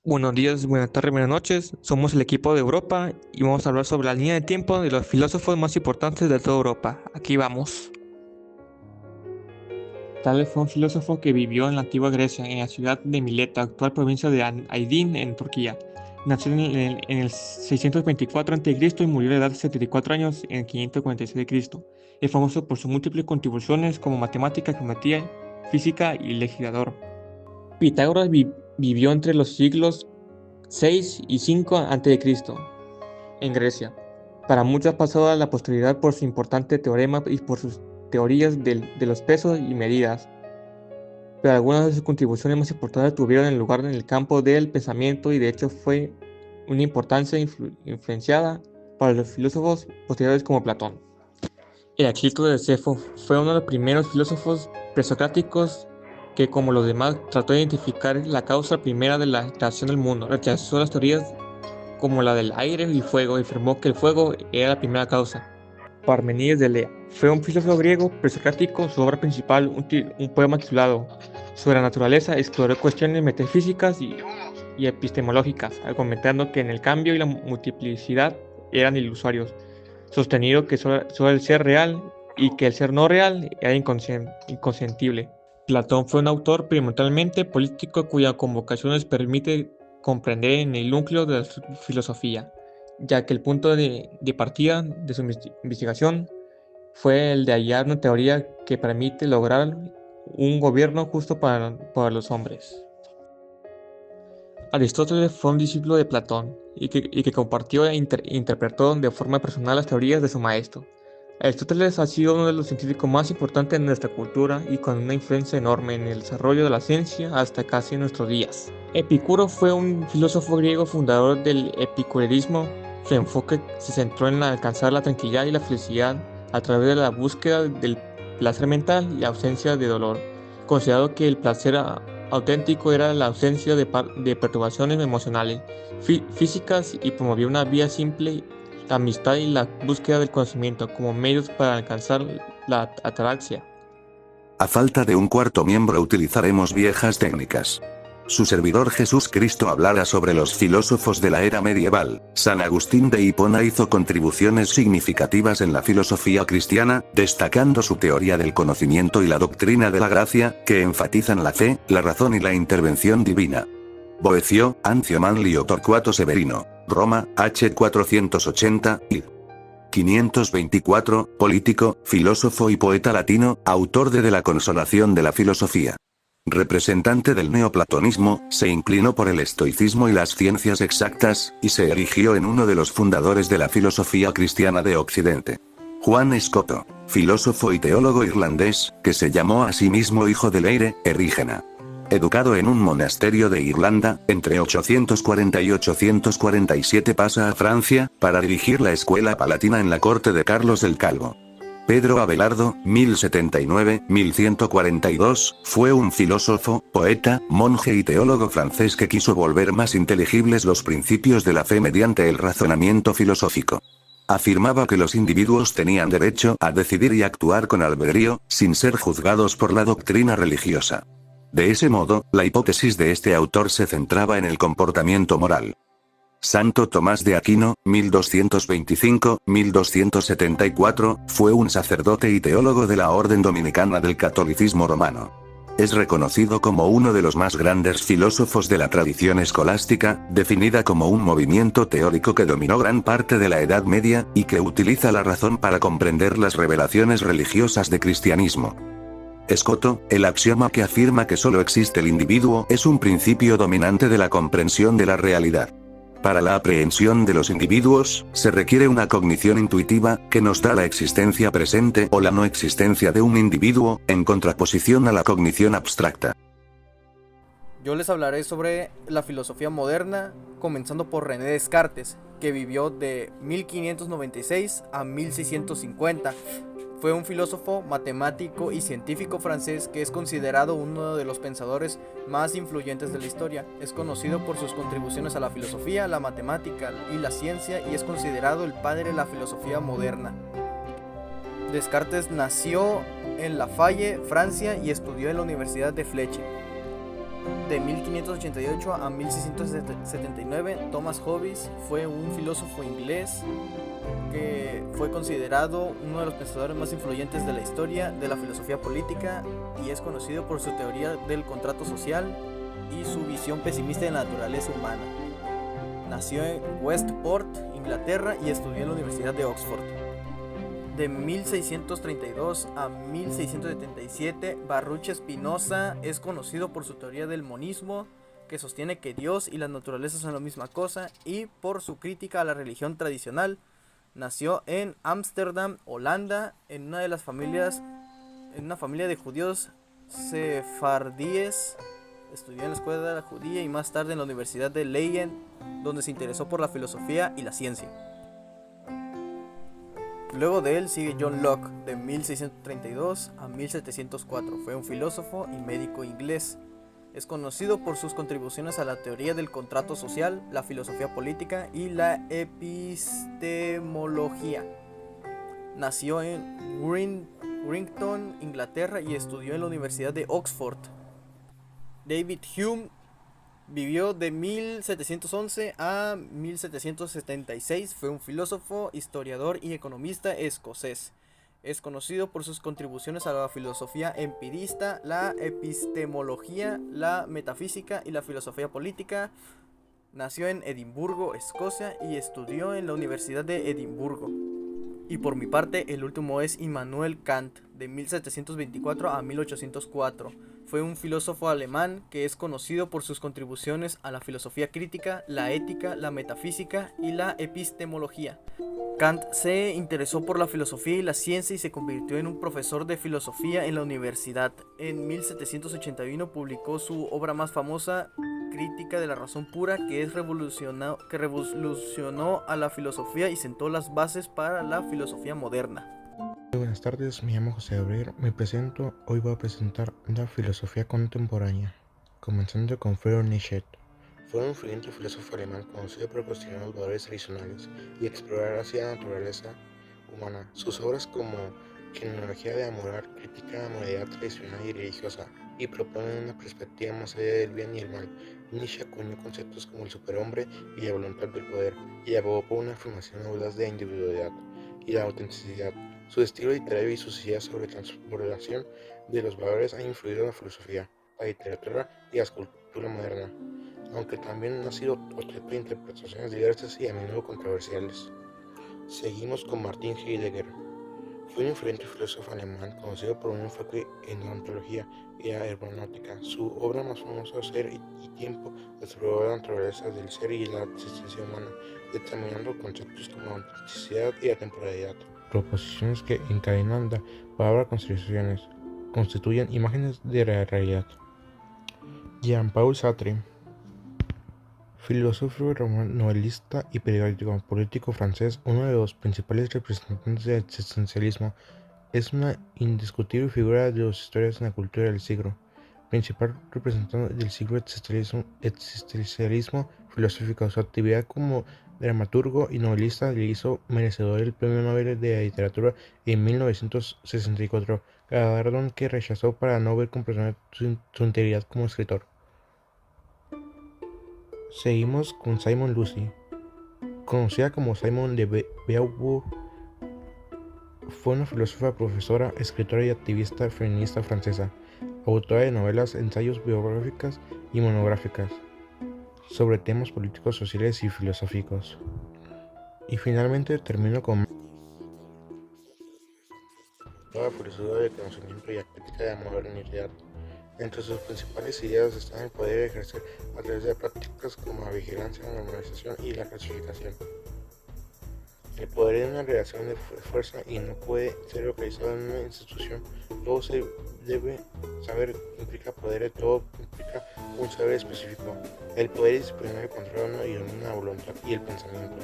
Buenos días, buenas tardes, buenas noches. Somos el equipo de Europa y vamos a hablar sobre la línea de tiempo de los filósofos más importantes de toda Europa. Aquí vamos. Tales fue un filósofo que vivió en la antigua Grecia, en la ciudad de Mileto, actual provincia de Aydin, en Turquía. Nació en el 624 a.C. y murió a la edad de 74 años en el 546 a.C. Es famoso por sus múltiples contribuciones como matemática, geometría, física y legislador. Pitágoras vivió entre los siglos 6 y 5 a.C. en Grecia. Para muchos ha pasado a la posteridad por su importante teorema y por sus teorías de los pesos y medidas, pero algunas de sus contribuciones más importantes tuvieron lugar en el campo del pensamiento y de hecho fue una importancia influenciada para los filósofos posteriores como Platón. Heráclito de Sefo fue uno de los primeros filósofos presocráticos que, como los demás, trató de identificar la causa primera de la creación del mundo. Rechazó las teorías como la del aire y fuego y afirmó que el fuego era la primera causa. Parmenides de Lea fue un filósofo griego presocrático. Su obra principal, un poema titulado Sobre la naturaleza, exploró cuestiones metafísicas y epistemológicas, argumentando que en el cambio y la multiplicidad eran ilusorios, sostenido que solo el ser real y que el ser no real era inconscientible. Platón fue un autor primordialmente político cuya convocación nos permite comprender en el núcleo de la filosofía, ya que el punto de partida de su investigación fue el de hallar una teoría que permite lograr un gobierno justo para los hombres. Aristóteles fue un discípulo de Platón y que compartió e interpretó de forma personal las teorías de su maestro. Aristóteles ha sido uno de los científicos más importantes en nuestra cultura y con una influencia enorme en el desarrollo de la ciencia hasta casi nuestros días. Epicuro fue un filósofo griego fundador del epicureísmo. Su enfoque se centró en alcanzar la tranquilidad y la felicidad a través de la búsqueda del placer mental y ausencia de dolor, considerado que el placer auténtico era la ausencia de perturbaciones emocionales, físicas, y promovió una vía simple, la amistad y la búsqueda del conocimiento como medios para alcanzar la ataraxia. A falta de un cuarto miembro utilizaremos viejas técnicas. Su servidor Jesús Cristo hablará sobre los filósofos de la era medieval. San Agustín de Hipona hizo contribuciones significativas en la filosofía cristiana, destacando su teoría del conocimiento y la doctrina de la gracia, que enfatizan la fe, la razón y la intervención divina. Boecio, Ancio Manlio Torcuato Severino, Roma, H. 480, id. 524, político, filósofo y poeta latino, autor de la Consolación de la Filosofía. Representante del neoplatonismo, se inclinó por el estoicismo y las ciencias exactas, y se erigió en uno de los fundadores de la filosofía cristiana de Occidente. Juan Escoto, filósofo y teólogo irlandés, que se llamó a sí mismo hijo del Eire, Erígena. Educado en un monasterio de Irlanda, entre 840 y 847 pasa a Francia, para dirigir la escuela palatina en la corte de Carlos el Calvo. Pedro Abelardo, 1079-1142, fue un filósofo, poeta, monje y teólogo francés que quiso volver más inteligibles los principios de la fe mediante el razonamiento filosófico. Afirmaba que los individuos tenían derecho a decidir y actuar con albedrío, sin ser juzgados por la doctrina religiosa. De ese modo, la hipótesis de este autor se centraba en el comportamiento moral. Santo Tomás de Aquino, 1225-1274, fue un sacerdote y teólogo de la Orden Dominicana del Catolicismo Romano. Es reconocido como uno de los más grandes filósofos de la tradición escolástica, definida como un movimiento teórico que dominó gran parte de la Edad Media, y que utiliza la razón para comprender las revelaciones religiosas de cristianismo. Escoto, el axioma que afirma que solo existe el individuo es un principio dominante de la comprensión de la realidad. Para la aprehensión de los individuos, se requiere una cognición intuitiva, que nos da la existencia presente o la no existencia de un individuo, en contraposición a la cognición abstracta. Yo les hablaré sobre la filosofía moderna, comenzando por René Descartes, que vivió de 1596 a 1650. Fue un filósofo, matemático y científico francés que es considerado uno de los pensadores más influyentes de la historia. Es conocido por sus contribuciones a la filosofía, la matemática y la ciencia, y es considerado el padre de la filosofía moderna. Descartes nació en La Faye, Francia, y estudió en la Universidad de Fletcher. De 1588 a 1679, Thomas Hobbes fue un filósofo inglés que fue considerado uno de los pensadores más influyentes de la historia de la filosofía política y es conocido por su teoría del contrato social y su visión pesimista de la naturaleza humana. Nació en Westport, Inglaterra, y estudió en la Universidad de Oxford. De 1632 a 1677, Baruch Spinoza es conocido por su teoría del monismo, que sostiene que Dios y la naturaleza son la misma cosa, y por su crítica a la religión tradicional. Nació en Ámsterdam, Holanda, en una familia de judíos sefardíes. Estudió en la escuela judía y más tarde en la Universidad de Leiden, donde se interesó por la filosofía y la ciencia. Luego de él sigue John Locke, de 1632 a 1704. Fue un filósofo y médico inglés. Es conocido por sus contribuciones a la teoría del contrato social, la filosofía política y la epistemología. Nació en Warrington, Inglaterra, y estudió en la Universidad de Oxford. David Hume vivió de 1711 a 1776. Fue un filósofo, historiador y economista escocés. Es conocido por sus contribuciones a la filosofía empirista, la epistemología, la metafísica y la filosofía política. Nació en Edimburgo, Escocia, y estudió en la Universidad de Edimburgo. Y por mi parte, el último es Immanuel Kant, de 1724 a 1804. Fue un filósofo alemán que es conocido por sus contribuciones a la filosofía crítica, la ética, la metafísica y la epistemología. Kant se interesó por la filosofía y la ciencia y se convirtió en un profesor de filosofía en la universidad. En 1781 publicó su obra más famosa, Crítica de la razón pura, que revolucionó a la filosofía y sentó las bases para la filosofía moderna. Buenas tardes, me llamo José Gabriel, me presento, hoy voy a presentar la filosofía contemporánea, comenzando con Friedrich Nietzsche. Fue un influyente filósofo alemán conocido por cuestionar los valores tradicionales y explorar hacia la naturaleza humana. Sus obras como Genealogía de la moral critica la moralidad tradicional y religiosa y proponen una perspectiva más allá del bien y el mal. Nietzsche acuñó conceptos como el superhombre y la voluntad del poder y abogó por una afirmación audaz de la individualidad y la autenticidad. Su estilo literario y sus ideas sobre transformación de los valores han influido en la filosofía, la literatura y la escultura moderna, aunque también han sido objeto de interpretaciones diversas y a menudo controversiales. Seguimos con Martin Heidegger. Fue un influyente filósofo alemán conocido por un enfoque en la ontología y la hermenéutica. Su obra más famosa, Ser y Tiempo, exploró la naturaleza del ser y la existencia humana, determinando conceptos como la autenticidad y la temporalidad. Proposiciones que encadenan la palabra constituyen imágenes de la realidad. Jean-Paul Sartre, filósofo, novelista y periódico político francés, uno de los principales representantes del existencialismo, es una indiscutible figura de las historias en la cultura del siglo. Principal representante del siglo existencialismo filosófico, su actividad como dramaturgo y novelista le hizo merecedor del Premio Nobel de Literatura en 1964, galardón que rechazó para no ver comprometida su integridad como escritor. Seguimos con Simone Lucy. Conocida como Simone de Beauvoir, fue una filósofa, profesora, escritora y activista feminista francesa, autora de novelas, ensayos biográficas y monográficas sobre temas políticos, sociales y filosóficos. Y finalmente termino con la filosofía del conocimiento y la crítica de la modernidad. Entre sus principales ideas están el poder ejercer a través de prácticas como la vigilancia, la normalización y la clasificación. El poder es una relación de fuerza y no puede ser localizado en una institución. Todo se debe saber implica poder, todo implica un saber específico. El poder disciplinario controla y domina la voluntad y el pensamiento.